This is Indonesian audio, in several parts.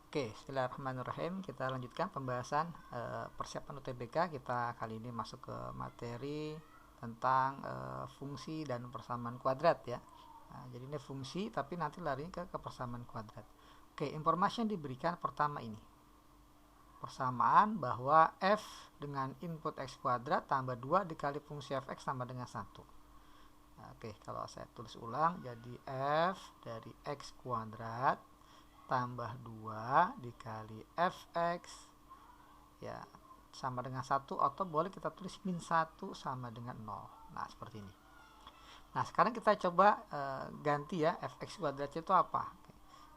Oke, bismillahirrahmanirrahim. Kita lanjutkan pembahasan persiapan UTBK. Kita kali ini masuk ke materi tentang fungsi dan persamaan kuadrat ya. Nah, jadi ini fungsi tapi nanti lari ke persamaan kuadrat. Oke, informasi yang diberikan pertama ini. Persamaan bahwa f dengan input x kuadrat tambah 2 dikali fungsi fx sama dengan 1. Nah, oke, kalau saya tulis ulang jadi f dari x kuadrat tambah 2 dikali fx ya sama dengan 1, atau boleh kita tulis min 1 sama dengan 0. Nah, seperti ini. Nah, sekarang kita coba ganti ya, fx kuadrat itu apa.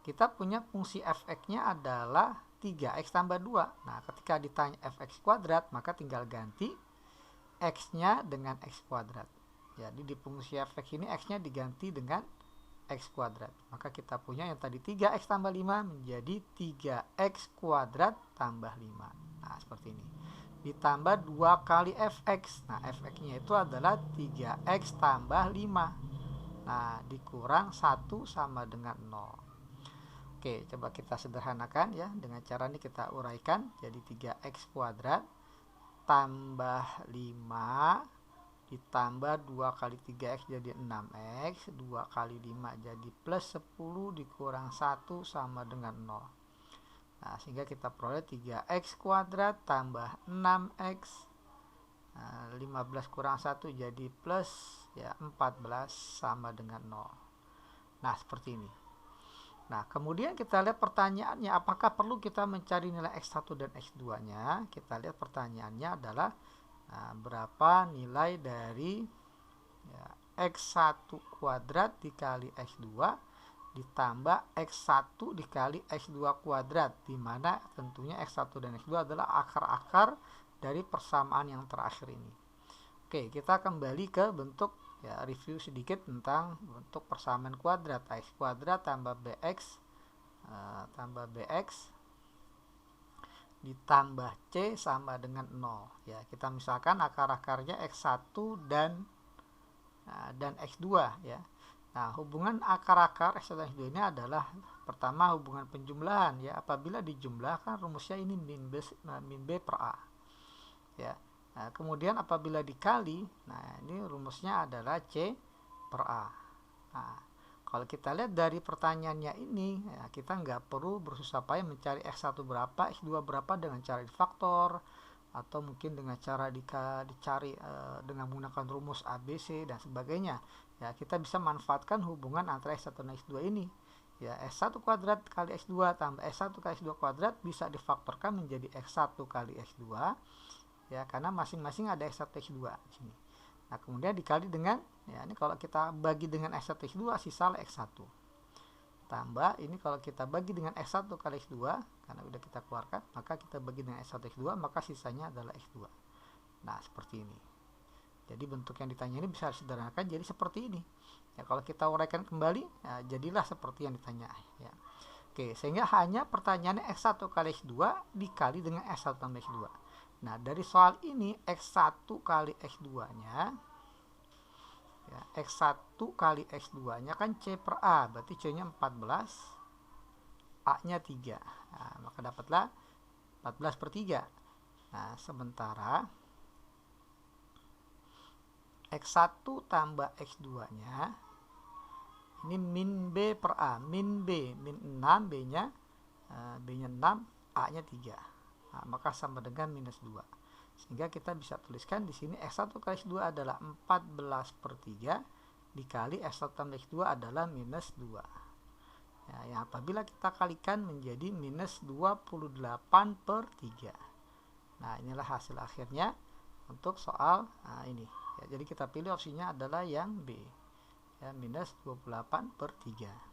Kita punya fungsi fx-nya adalah 3x tambah 2. Nah, ketika ditanya fx kuadrat, maka tinggal ganti x-nya dengan x kuadrat. Jadi di fungsi fx ini x-nya diganti dengan x kuadrat. Maka kita punya yang tadi 3x tambah 5 menjadi 3x kuadrat tambah 5. Nah, seperti ini. Ditambah 2 kali fx. Nah, fx-nya itu adalah 3x tambah 5. Nah, dikurang 1 sama dengan 0. Oke, coba kita sederhanakan ya. Dengan cara ini kita uraikan. Jadi 3x kuadrat tambah 5 ditambah 2 kali 3x jadi 6x, 2 kali 5 jadi plus 10 dikurang 1 sama dengan 0. Nah, sehingga kita peroleh 3x kuadrat tambah 6x. Nah, 15 kurang 1 jadi plus ya 14 sama dengan 0. Nah, seperti ini. Nah, kemudian kita lihat pertanyaannya, apakah perlu kita mencari nilai x1 dan x2-nya? Kita lihat pertanyaannya adalah berapa nilai dari ya, x1 kuadrat dikali x2 ditambah x1 dikali x2 kuadrat, dimana tentunya x1 dan x2 adalah akar-akar dari persamaan yang terakhir ini. Oke, kita kembali ke bentuk ya, review sedikit tentang bentuk persamaan kuadrat. X kuadrat tambah bx ditambah C sama dengan 0 ya. Kita misalkan akar-akarnya X1 dan X2 ya. Nah, hubungan akar-akar X1 dan X2 ini adalah pertama hubungan penjumlahan ya. Apabila dijumlahkan rumusnya ini min B per A ya. Nah, kemudian apabila dikali, nah ini rumusnya adalah C per A. Nah, kalau kita lihat dari pertanyaannya ini, ya, kita nggak perlu bersusah payah mencari x1 berapa, x2 berapa dengan cara difaktor, atau mungkin dengan cara dicari dengan menggunakan rumus ABC dan sebagainya. Ya, kita bisa manfaatkan hubungan antara x1 dan x2 ini. Ya, x1 kuadrat kali x2 tambah x1 kali x2 kuadrat bisa difaktorkan menjadi x1 kali x2. Ya, karena masing-masing ada x1 x2 di sini. Nah, kemudian dikali dengan, ya ini kalau kita bagi dengan x1 x2 sisa x1. Tambah ini kalau kita bagi dengan x1 kali x2, karena sudah kita keluarkan, maka kita bagi dengan x1 x2, maka sisanya adalah x2. Nah, seperti ini. Jadi bentuk yang ditanya ini bisa disederhanakan jadi seperti ini. Ya, kalau kita uraikan kembali, ya, jadilah seperti yang ditanya. Ya. Oke, sehingga hanya pertanyaannya x1 kali x2 dikali dengan x1 tambah x2. Nah, dari soal ini x1 kali x2-nya ya, x1 kali x2-nya kan C per A, berarti C-nya 14, A-nya 3. Nah, maka dapatlah 14 per 3. Nah, sementara x1 tambah x2-nya ini min B per A, min B, min 6, B-nya 6, A-nya 3. Nah, maka sama dengan minus 2. Sehingga kita bisa tuliskan di sini x1 kali x2 adalah 14 per 3 dikali x1 tambah x2 adalah minus 2. Ya, yang apabila kita kalikan menjadi minus 28 per 3. Nah, inilah hasil akhirnya untuk soal ini. Ya, jadi kita pilih opsinya adalah yang B. Ya, minus 28 per 3.